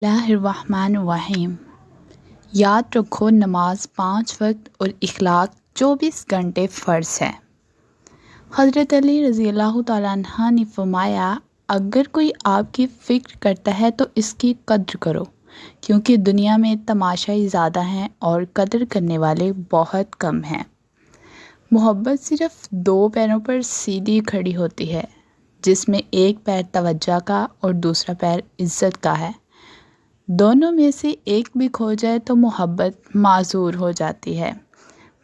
اللہ الرحمن الرحیم۔ یاد رکھو نماز 5 وقت اور اخلاق 24 گھنٹے فرض ہے۔ حضرت علی رضی اللہ تعالیٰ عنہ نے فرمایا، اگر کوئی آپ کی فکر کرتا ہے تو اس کی قدر کرو، کیونکہ دنیا میں تماشائی زیادہ ہیں اور قدر کرنے والے بہت کم ہیں۔ محبت صرف 2 پیروں پر سیدھی کھڑی ہوتی ہے، جس میں ایک پیر توجہ کا اور دوسرا پیر عزت کا ہے۔ دونوں میں سے ایک بھی کھو جائے تو محبت معذور ہو جاتی ہے۔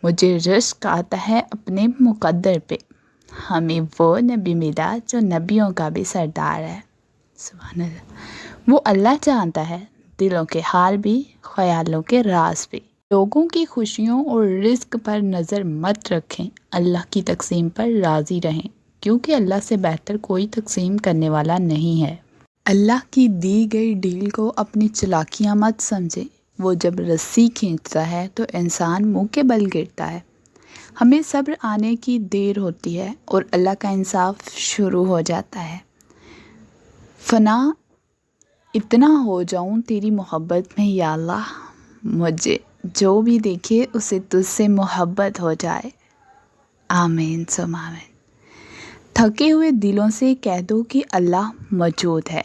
مجھے رشک آتا ہے اپنے مقدر پہ، ہمیں وہ نبی ملا جو نبیوں کا بھی سردار ہے۔ سبحان اللہ۔ وہ اللہ جانتا ہے دلوں کے حال بھی، خیالوں کے راز بھی۔ لوگوں کی خوشیوں اور رزق پر نظر مت رکھیں، اللہ کی تقسیم پر راضی رہیں، کیونکہ اللہ سے بہتر کوئی تقسیم کرنے والا نہیں ہے۔ اللہ کی دی گئی ڈیل کو اپنی چلاکیاں مت سمجھیں، وہ جب رسی کھینچتا ہے تو انسان منہ کے بل گرتا ہے۔ ہمیں صبر آنے کی دیر ہوتی ہے اور اللہ کا انصاف شروع ہو جاتا ہے۔ فنا اتنا ہو جاؤں تیری محبت میں یا اللہ، مجھے جو بھی دیکھے اسے تجھ سے محبت ہو جائے۔ آمین ثم آمین۔ تھکے ہوئے دلوں سے کہہ دو کہ اللہ موجود ہے۔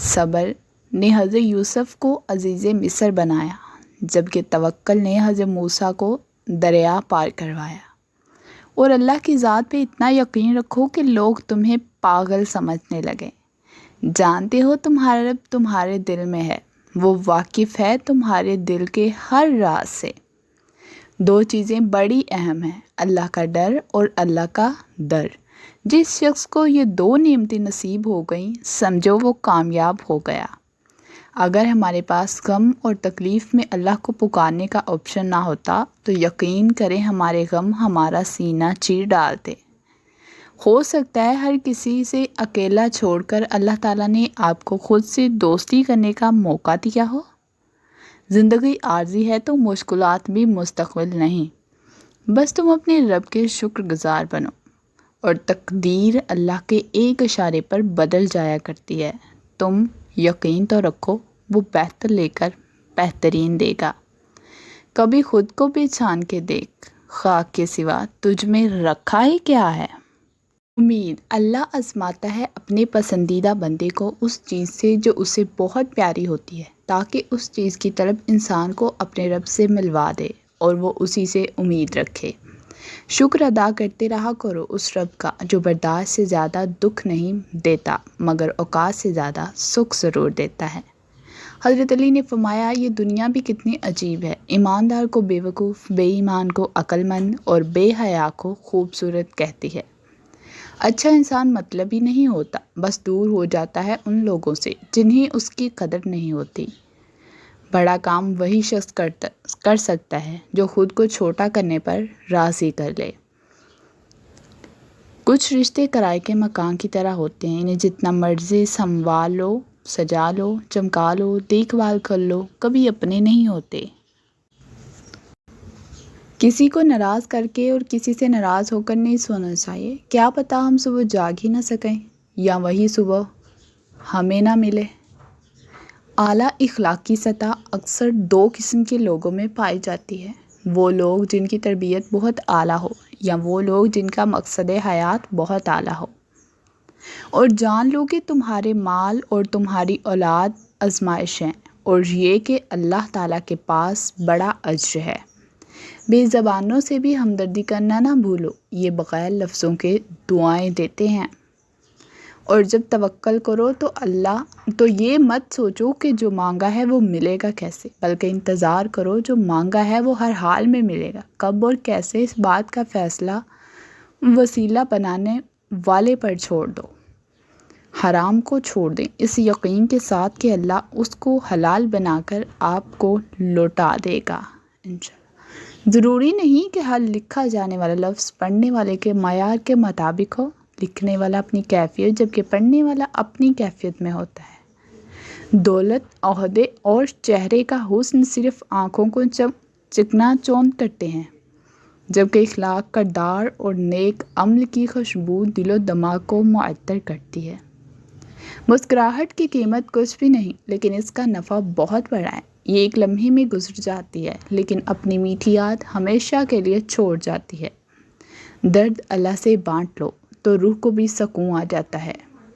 صبر نے حضرت یوسف کو عزیز مصر بنایا، جبکہ توکل نے حضرت موسیٰ کو دریا پار کروایا۔ اور اللہ کی ذات پہ اتنا یقین رکھو کہ لوگ تمہیں پاگل سمجھنے لگیں۔ جانتے ہو تمہارا رب تمہارے دل میں ہے، وہ واقف ہے تمہارے دل کے ہر راز سے۔ 2 چیزیں بڑی اہم ہیں، اللہ کا ڈر اور اللہ کا در۔ جس شخص کو یہ 2 نعمتیں نصیب ہو گئیں، سمجھو وہ کامیاب ہو گیا۔ اگر ہمارے پاس غم اور تکلیف میں اللہ کو پکارنے کا آپشن نہ ہوتا تو یقین کریں ہمارے غم ہمارا سینہ چیر ڈالتے۔ ہو سکتا ہے ہر کسی سے اکیلا چھوڑ کر اللہ تعالیٰ نے آپ کو خود سے دوستی کرنے کا موقع دیا ہو۔ زندگی عارضی ہے تو مشکلات بھی مستقبل نہیں، بس تم اپنے رب کے شکر گزار بنو، اور تقدیر اللہ کے ایک اشارے پر بدل جایا کرتی ہے۔ تم یقین تو رکھو، وہ بہتر لے کر بہترین دے گا۔ کبھی خود کو پہچان کے دیکھ، خاک کے سوا تجھ میں رکھا ہی کیا ہے۔ امید اللہ آزماتا ہے اپنے پسندیدہ بندے کو اس چیز سے جو اسے بہت پیاری ہوتی ہے، تاکہ اس چیز کی طلب انسان کو اپنے رب سے ملوا دے اور وہ اسی سے امید رکھے۔ شکر ادا کرتے رہا کرو اس رب کا جو برداشت سے زیادہ دکھ نہیں دیتا، مگر اوقات سے زیادہ سکھ ضرور دیتا ہے۔ حضرت علی نے فرمایا، یہ دنیا بھی کتنی عجیب ہے، ایماندار کو بے وقوف، بے ایمان کو عقل مند اور بے حیا کو خوبصورت کہتی ہے۔ اچھا انسان مطلبی نہیں ہوتا، بس دور ہو جاتا ہے ان لوگوں سے جنہیں اس کی قدر نہیں ہوتی۔ بڑا کام وہی شخص کر سکتا ہے جو خود کو چھوٹا کرنے پر راضی کر لے۔ کچھ رشتے کرائے کے مکان کی طرح ہوتے ہیں، انہیں جتنا مرضی سنوار لو، سجا لو، چمکا لو، دیکھ بھال کر لو، کبھی اپنے نہیں ہوتے۔ کسی کو ناراض کر کے اور کسی سے ناراض ہو کر نہیں سونا چاہیے، کیا پتہ ہم صبح جاگ ہی نہ سکیں یا وہی صبح ہمیں نہ ملے۔ اعلیٰ اخلاق کی سطح اکثر 2 قسم کے لوگوں میں پائی جاتی ہے، وہ لوگ جن کی تربیت بہت اعلیٰ ہو یا وہ لوگ جن کا مقصد حیات بہت اعلیٰ ہو۔ اور جان لو کہ تمہارے مال اور تمہاری اولاد آزمائش ہیں، اور یہ کہ اللہ تعالیٰ کے پاس بڑا اجر ہے۔ بے زبانوں سے بھی ہمدردی کرنا نہ بھولو، یہ بغیر لفظوں کے دعائیں دیتے ہیں۔ اور جب توکل کرو تو یہ مت سوچو کہ جو مانگا ہے وہ ملے گا کیسے، بلکہ انتظار کرو جو مانگا ہے وہ ہر حال میں ملے گا۔ کب اور کیسے، اس بات کا فیصلہ وسیلہ بنانے والے پر چھوڑ دو۔ حرام کو چھوڑ دیں اس یقین کے ساتھ کہ اللہ اس کو حلال بنا کر آپ کو لوٹا دے گا انشاءاللہ۔ ضروری نہیں کہ ہر لکھا جانے والا لفظ پڑھنے والے کے معیار کے مطابق ہو، لکھنے والا اپنی کیفیت جبکہ پڑھنے والا اپنی کیفیت میں ہوتا ہے۔ دولت، عہدے اور چہرے کا حسن صرف آنکھوں کو چکنا چوند کرتے ہیں، جبکہ اخلاق، کردار اور نیک عمل کی خوشبو دل و دماغ کو معطر کرتی ہے۔ مسکراہٹ کی قیمت کچھ بھی نہیں، لیکن اس کا نفع بہت بڑا ہے۔ یہ ایک لمحے میں گزر جاتی ہے، لیکن اپنی میٹھی یاد ہمیشہ کے لیے چھوڑ جاتی ہے۔ درد اللہ سے بانٹ لو تو روح کو بھی سکون آ جاتا ہے۔